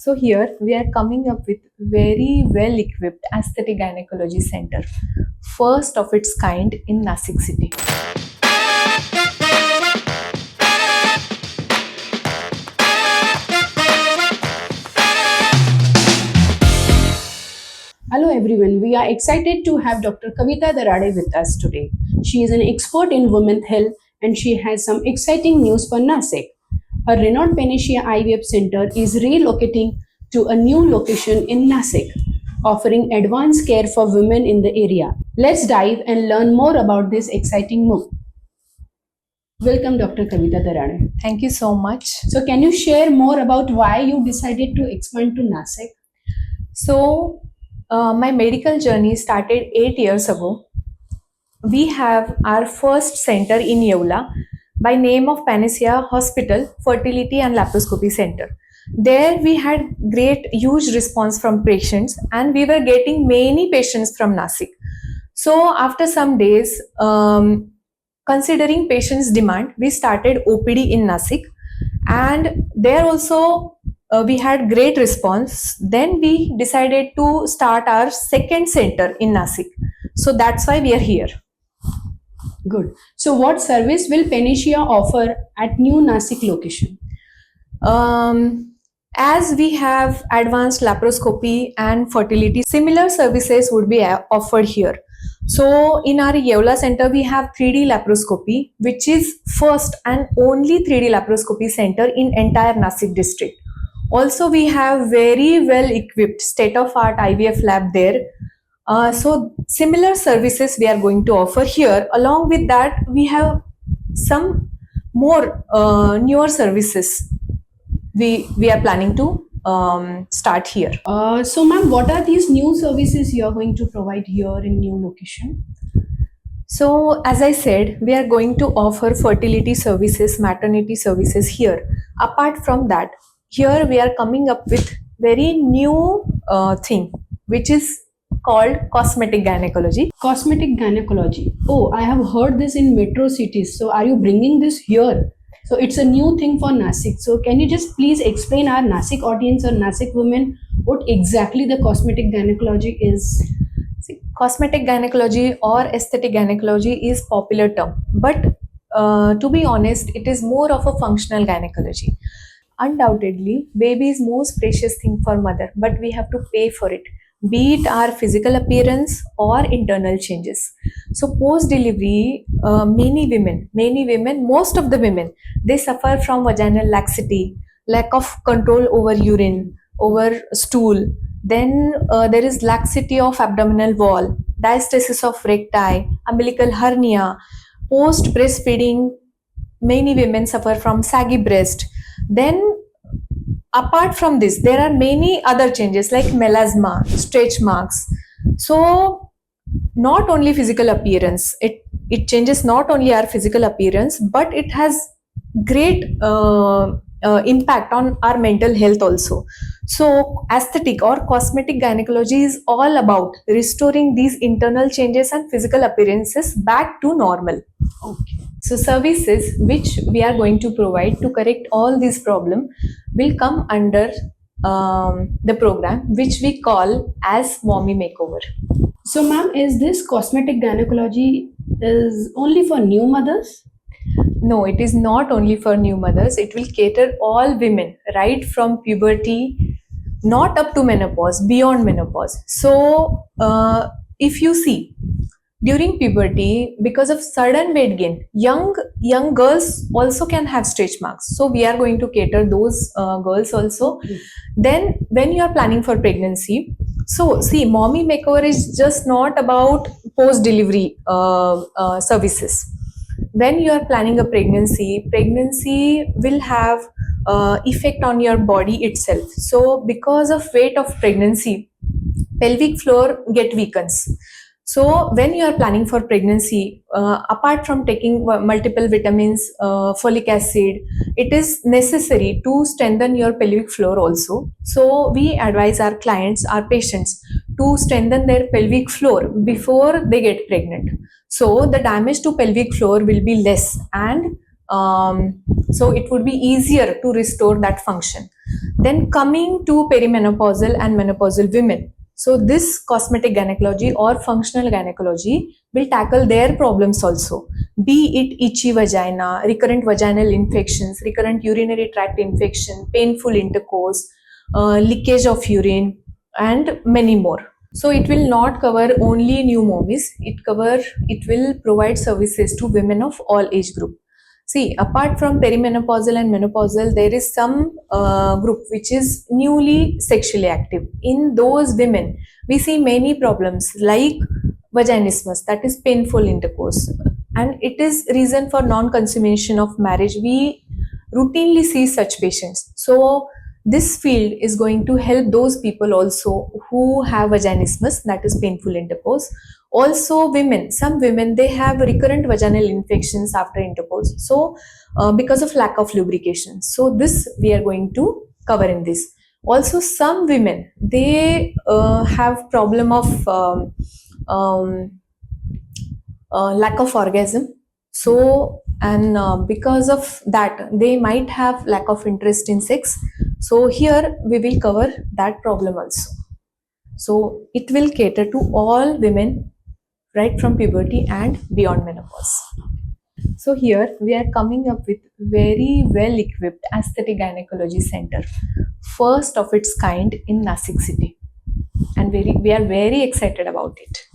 So here we are coming up with very well equipped aesthetic gynecology center, first of its kind in Nasik city. Hello everyone, we are excited to have Dr. Kavita Darade with us today. She is an expert in women's health and she has some exciting news for Nasik. Her renowned Panacea IVF Center is relocating to a new location in Nasik, offering advanced care for women in the area. Let's dive and learn more about this exciting move. Welcome, Dr. Kavita Darade. Thank you so much. So, can you share more about why you decided to expand to Nasik? So, my medical journey started 8 years ago. We have our first center in Yeola by name of Panacea Hospital Fertility and Laparoscopy Center. There we had huge response from patients and we were getting many patients from Nasik. So after some days, considering patients' demand, we started OPD in Nasik and there also we had great response. Then we decided to start our second center in Nasik. So that's why we are here. Good. So, what service will Panacea offer at new Nasik location? As we have advanced laparoscopy and fertility, similar services would be offered here. So in our Yeola center, we have 3D laparoscopy, which is first and only 3D laparoscopy center in entire Nasik district. Also, we have very well equipped state-of-art IVF lab there. So similar services we are going to offer here. Along with that, we have some more newer services we are planning to start here. So, ma'am, what are these new services you are going to provide here in new location? So, as I said, we are going to offer fertility services, maternity services here. Apart from that, here we are coming up with very new thing, which is called cosmetic gynecology. Cosmetic gynecology. Oh, I have heard this in metro cities. So, are you bringing this here? So, it's a new thing for Nasik. So, can you just please explain our Nasik audience or Nasik women what exactly the cosmetic gynecology is? See, cosmetic gynecology or aesthetic gynecology is popular term, but to be honest, it is more of a functional gynecology. Undoubtedly, baby is most precious thing for mother, but we have to pay for it, be it our physical appearance or internal changes. So post delivery, many women, most of the women, they suffer from vaginal laxity, lack of control over urine, over stool. Then there is laxity of abdominal wall, diastasis of recti, umbilical hernia. Post breastfeeding, many women suffer from saggy breast. Then apart from this, there are many other changes like melasma, stretch marks. So not only physical appearance, it changes not only our physical appearance, but it has great impact on our mental health also. So aesthetic or cosmetic gynecology is all about restoring these internal changes and physical appearances back to normal. Okay. So services which we are going to provide to correct all these problems will come under the program which we call as Mommy Makeover. So, ma'am, is this cosmetic gynecology is only for new mothers? No, it is not only for new mothers. It will cater all women right from puberty, not up to menopause, beyond menopause. So if you see, during puberty, because of sudden weight gain, young girls also can have stretch marks. So we are going to cater those girls also. Then when you are planning for pregnancy, so see, Mommy Makeover is just not about post delivery services. When you are planning a pregnancy will have effect on your body itself. So because of weight of pregnancy, pelvic floor get weakens. So when you are planning for pregnancy, apart from taking multiple vitamins, folic acid, it is necessary to strengthen your pelvic floor also. So we advise our clients, our patients, to strengthen their pelvic floor before they get pregnant. So the damage to pelvic floor will be less and So it would be easier to restore that function. Then coming to perimenopausal and menopausal women. So this cosmetic gynecology or functional gynecology will tackle their problems also, be it itchy vagina, recurrent vaginal infections, recurrent urinary tract infection, painful intercourse, leakage of urine, and many more. So it will not cover only new mommies. It will provide services to women of all age group. See, apart from perimenopausal and menopausal, there is some group which is newly sexually active. In those women, we see many problems like vaginismus, that is painful intercourse, and it is reason for non-consummation of marriage. We routinely see such patients. So this field is going to help those people also who have vaginismus, that is painful intercourse. Also women, some women, they have recurrent vaginal infections after intercourse, so because of lack of lubrication. So this we are going to cover in this. Also some women, they have problem of lack of orgasm. So and because of that they might have lack of interest in sex. So here we will cover that problem also. So it will cater to all women right from puberty and beyond menopause. So here we are coming up with very well equipped aesthetic gynecology center, first of its kind in Nasik city, and we are very excited about it.